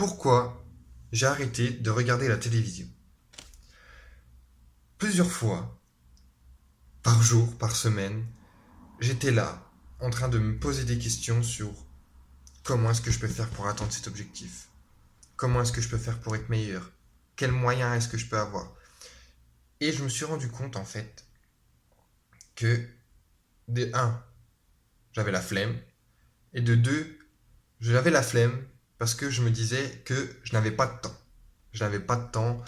pourquoi j'ai arrêté de regarder la télévision. Plusieurs fois, par jour, par semaine, j'étais là, en train de me poser des questions sur comment est-ce que je peux faire pour atteindre cet objectif. Comment est-ce que je peux faire pour être meilleur. Quels moyens est-ce que je peux avoir. Et je me suis rendu compte, en fait, que, de un, j'avais la flemme, et de deux, j'avais la flemme parce que je me disais que je n'avais pas de temps. Je n'avais pas de temps.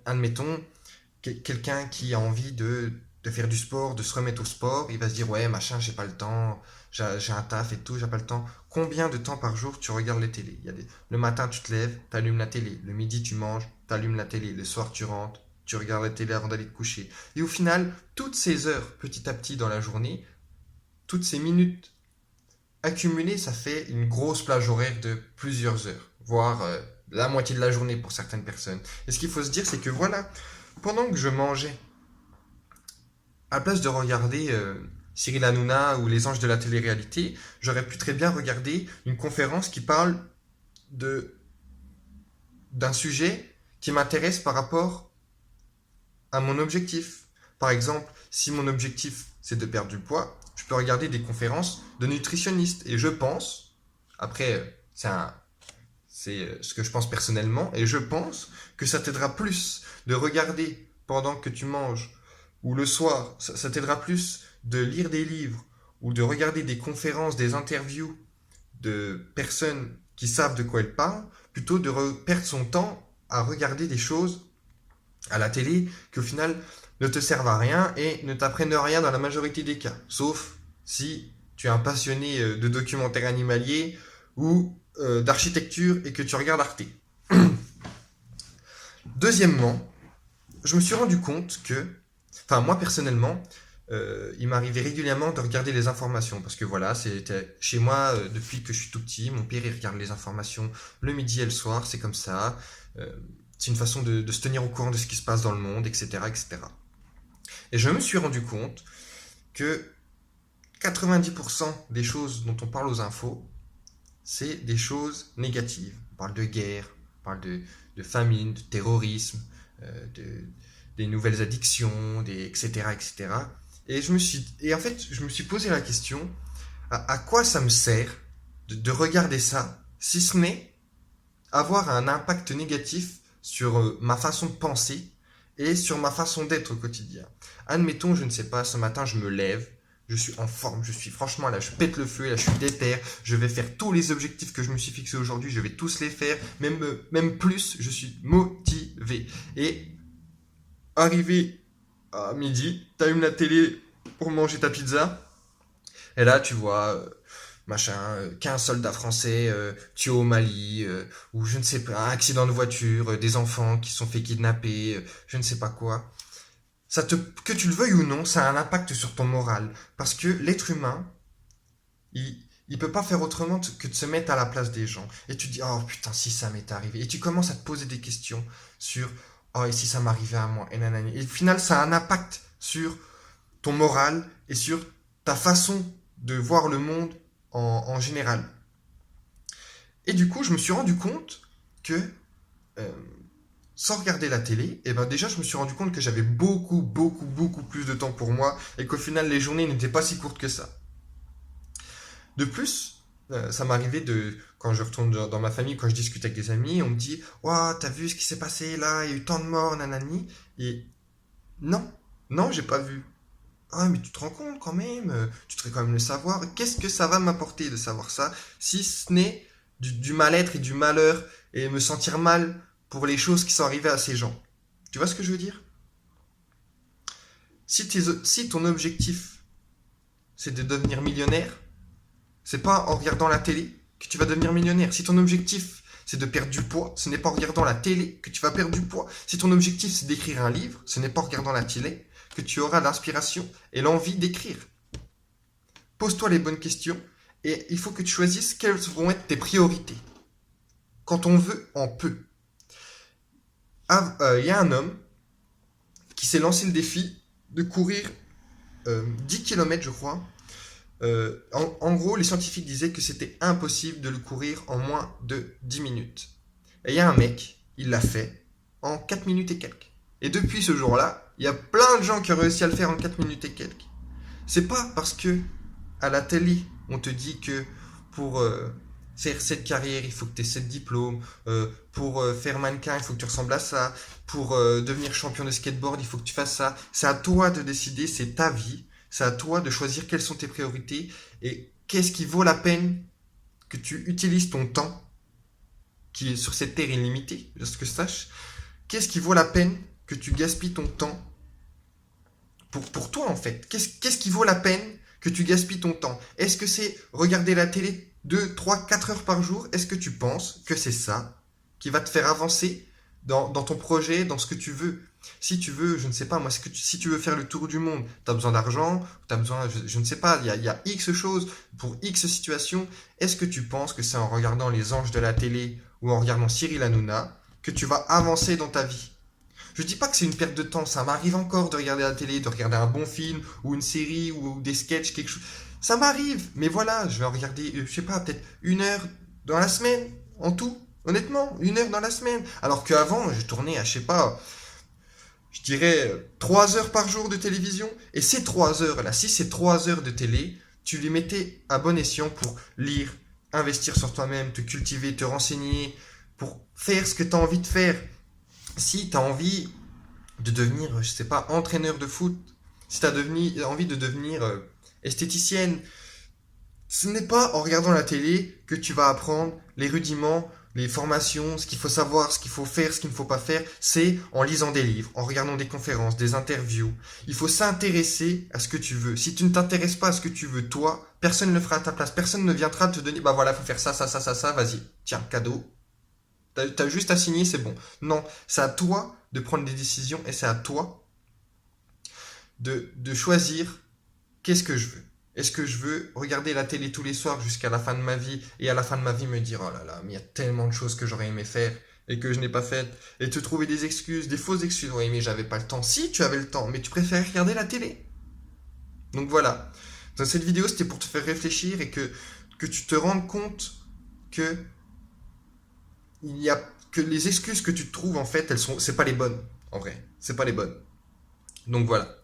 Admettons, quelqu'un qui a envie de faire du sport, de se remettre au sport, il va se dire ouais, machin, j'ai pas le temps, j'ai un taf et tout, j'ai pas le temps. Combien de temps par jour tu regardes les télés? Le matin, tu te lèves, tu allumes la télé. Le midi, tu manges, tu allumes la télé. Le soir, tu rentres, tu regardes la télé avant d'aller te coucher. Et au final, toutes ces heures, petit à petit dans la journée, toutes ces minutes accumulées, ça fait une grosse plage horaire de plusieurs heures, voire la moitié de la journée pour certaines personnes. Et ce qu'il faut se dire, c'est que voilà, pendant que je mangeais, à la place de regarder Cyril Hanouna ou Les Anges de la télé-réalité, j'aurais pu très bien regarder une conférence qui parle de d'un sujet qui m'intéresse par rapport à mon objectif. Par exemple, si mon objectif c'est de perdre du poids, je peux regarder des conférences de nutritionnistes. Et je pense, après, c'est ce que je pense personnellement, et je pense que ça t'aidera plus de regarder pendant que tu manges ou le soir, ça t'aidera plus de lire des livres ou de regarder des conférences, des interviews de personnes qui savent de quoi elles parlent, plutôt de perdre son temps à regarder des choses à la télé qui au final ne te servent à rien et ne t'apprennent rien dans la majorité des cas. Sauf si tu es un passionné de documentaires animaliers ou d'architecture et que tu regardes Arte. Deuxièmement, je me suis rendu compte que, enfin moi personnellement, il m'arrivait régulièrement de regarder les informations parce que voilà, c'était chez moi depuis que je suis tout petit, mon père il regarde les informations le midi et le soir, c'est comme ça. C'est une façon de se tenir au courant de ce qui se passe dans le monde, etc., etc. Et je me suis rendu compte que 90% des choses dont on parle aux infos, c'est des choses négatives. On parle de guerre, on parle de famine, de terrorisme, des nouvelles addictions, etc., etc. Et en fait, je me suis posé la question, à quoi ça me sert de regarder ça, si ce n'est avoir un impact négatif sur ma façon de penser et sur ma façon d'être au quotidien. Admettons, je ne sais pas, ce matin je me lève, je suis en forme, je suis franchement là, je pète le feu, là je suis déter, je vais faire tous les objectifs que je me suis fixés aujourd'hui, je vais tous les faire, même plus, je suis motivé. Et arrivé à midi, t'allumes la télé pour manger ta pizza, et là tu vois machin, 15 soldats français tués au Mali, ou je ne sais pas, un accident de voiture, des enfants qui se sont fait kidnapper, je ne sais pas quoi. Que tu le veuilles ou non, ça a un impact sur ton moral. Parce que l'être humain, il peut pas faire autrement que de se mettre à la place des gens. Et tu te dis, oh putain, si ça m'est arrivé. Et tu commences à te poser des questions sur, oh, et si ça m'arrivait à moi, et nanani. Et au final, ça a un impact sur ton moral et sur ta façon de voir le monde en général. Et du coup, je me suis rendu compte que, euh, sans regarder la télé, et ben déjà, je me suis rendu compte que j'avais beaucoup plus de temps pour moi et qu'au final, les journées n'étaient pas si courtes que ça. De plus, ça m'arrivait quand je retourne dans ma famille, quand je discute avec des amis, on me dit, ouah, t'as vu ce qui s'est passé là, il y a eu tant de morts, nanani. Et non, non, j'ai pas vu. Ah, mais tu te rends compte quand même, tu devrais quand même le savoir. Qu'est-ce que ça va m'apporter de savoir ça, si ce n'est du mal-être et du malheur et me sentir mal pour les choses qui sont arrivées à ces gens. Tu vois ce que je veux dire? Si ton objectif, c'est de devenir millionnaire, c'est pas en regardant la télé que tu vas devenir millionnaire. Si ton objectif, c'est de perdre du poids, ce n'est pas en regardant la télé que tu vas perdre du poids. Si ton objectif, c'est d'écrire un livre, ce n'est pas en regardant la télé que tu auras l'inspiration et l'envie d'écrire. Pose-toi les bonnes questions et il faut que tu choisisses quelles vont être tes priorités. Quand on veut, on peut. Il y a un homme qui s'est lancé le défi de courir 10 km, je crois. En gros, les scientifiques disaient que c'était impossible de le courir en moins de 10 minutes. Et il y a un mec, il l'a fait en 4 minutes et quelques. Et depuis ce jour-là, il y a plein de gens qui ont réussi à le faire en 4 minutes et quelques. C'est pas parce que à la télé, on te dit que pour faire cette carrière, il faut que tu aies 7 diplômes. Pour faire mannequin, il faut que tu ressembles à ça. Pour devenir champion de skateboard, il faut que tu fasses ça. C'est à toi de décider, c'est ta vie. C'est à toi de choisir quelles sont tes priorités et qu'est-ce qui vaut la peine que tu utilises ton temps, qui est sur cette terre illimitée, de ce que je sache. Qu'est-ce qui vaut la peine que tu gaspilles ton temps pour toi en fait? Qu'est-ce qui vaut la peine que tu gaspilles ton temps? Est-ce que c'est regarder la télé 2, 3, 4 heures par jour? Est-ce que tu penses que c'est ça qui va te faire avancer dans ton projet, dans ce que tu veux? Si tu veux, je ne sais pas, moi, si tu veux faire le tour du monde, tu as besoin d'argent, tu as besoin, je ne sais pas, il y a X choses pour X situations. Est-ce que tu penses que c'est en regardant les anges de la télé ou en regardant Cyril Hanouna que tu vas avancer dans ta vie? Je dis pas que c'est une perte de temps, ça m'arrive encore de regarder la télé, de regarder un bon film ou une série ou des sketchs, quelque chose. Ça m'arrive, mais voilà, je vais en regarder, je sais pas, peut-être 1 heure dans la semaine, en tout. Honnêtement, 1 heure dans la semaine. Alors qu'avant, je tournais à, je sais pas, je dirais 3 heures par jour de télévision. Et ces 3 heures là, si ces 3 heures de télé, tu les mettais à bon escient pour lire, investir sur toi-même, te cultiver, te renseigner, pour faire ce que tu as envie de faire. Si tu as envie de devenir, je sais pas, entraîneur de foot, si tu as envie de devenir esthéticienne, ce n'est pas en regardant la télé que tu vas apprendre les rudiments, les formations, ce qu'il faut savoir, ce qu'il faut faire, ce qu'il ne faut pas faire. C'est en lisant des livres, en regardant des conférences, des interviews. Il faut s'intéresser à ce que tu veux. Si tu ne t'intéresses pas à ce que tu veux, toi, personne ne le fera à ta place. Personne ne viendra te donner, bah voilà, faut faire ça, ça, ça, ça, ça, vas-y, tiens, cadeau. T'as juste à signer, c'est bon. Non, c'est à toi de prendre des décisions et c'est à toi de choisir qu'est-ce que je veux. Est-ce que je veux regarder la télé tous les soirs jusqu'à la fin de ma vie et à la fin de ma vie me dire oh là là, mais il y a tellement de choses que j'aurais aimé faire et que je n'ai pas faites et te trouver des excuses, des fausses excuses. Oui, mais j'avais pas le temps. Si, tu avais le temps, mais tu préfères regarder la télé. Donc voilà. Dans cette vidéo, c'était pour te faire réfléchir et que tu te rendes compte que il y a que les excuses que tu te trouves en fait, c'est pas les bonnes en vrai. C'est pas les bonnes. Donc voilà.